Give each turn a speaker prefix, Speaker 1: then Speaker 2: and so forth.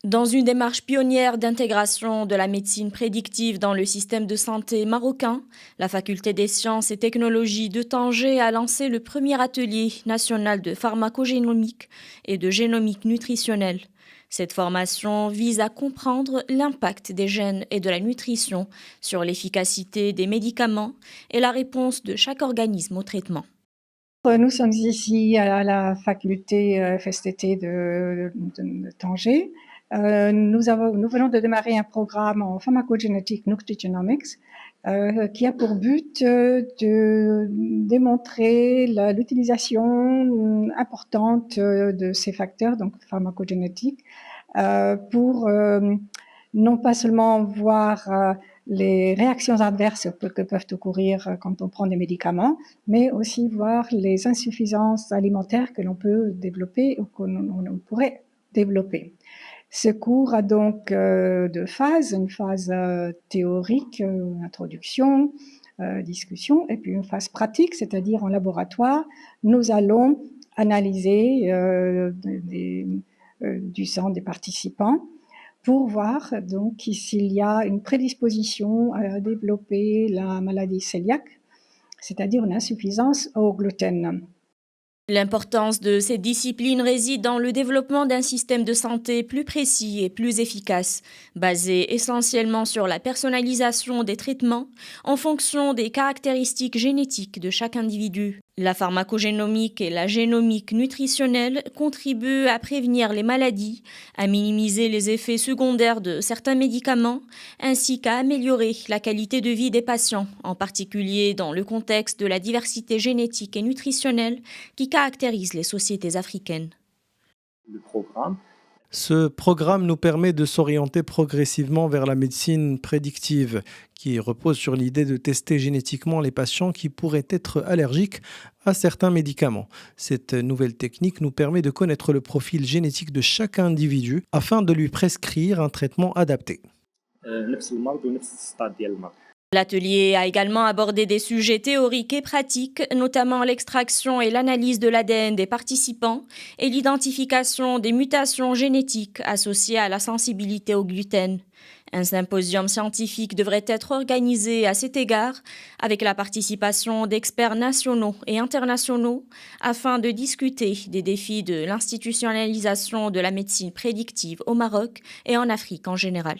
Speaker 1: Dans une démarche pionnière d'intégration de la médecine prédictive dans le système de santé marocain, la Faculté des sciences et technologies de Tanger a lancé le premier atelier national de pharmacogénomique et de génomique nutritionnelle. Cette formation vise à comprendre l'impact des gènes et de la nutrition sur l'efficacité des médicaments et la réponse de chaque organisme au traitement.
Speaker 2: Nous sommes ici à la faculté FSTT de Tanger. Nous venons de démarrer un programme en pharmacogénétique nutrigenomics qui a pour but de démontrer l'utilisation importante de ces facteurs, donc pharmacogénétiques, pour non pas seulement voir les réactions adverses que peuvent occorrir quand on prend des médicaments, mais aussi voir les insuffisances alimentaires que l'on peut développer ou qu'on pourrait développer. Ce cours a donc deux phases, une phase théorique, introduction, discussion, et puis une phase pratique, c'est-à-dire en laboratoire. Nous allons analyser du sang des participants pour voir donc s'il y a une prédisposition à développer la maladie cœliaque, c'est-à-dire une insuffisance au gluten.
Speaker 1: L'importance de ces disciplines réside dans le développement d'un système de santé plus précis et plus efficace, basé essentiellement sur la personnalisation des traitements en fonction des caractéristiques génétiques de chaque individu. La pharmacogénomique et la génomique nutritionnelle contribuent à prévenir les maladies, à minimiser les effets secondaires de certains médicaments, ainsi qu'à améliorer la qualité de vie des patients, en particulier dans le contexte de la diversité génétique et nutritionnelle qui caractérise les sociétés africaines.
Speaker 3: Ce programme nous permet de s'orienter progressivement vers la médecine prédictive, qui repose sur l'idée de tester génétiquement les patients qui pourraient être allergiques à certains médicaments. Cette nouvelle technique nous permet de connaître le profil génétique de chaque individu afin de lui prescrire un traitement adapté.
Speaker 1: L'atelier a également abordé des sujets théoriques et pratiques, notamment l'extraction et l'analyse de l'ADN des participants et l'identification des mutations génétiques associées à la sensibilité au gluten. Un symposium scientifique devrait être organisé à cet égard avec la participation d'experts nationaux et internationaux afin de discuter des défis de l'institutionnalisation de la médecine prédictive au Maroc et en Afrique en général.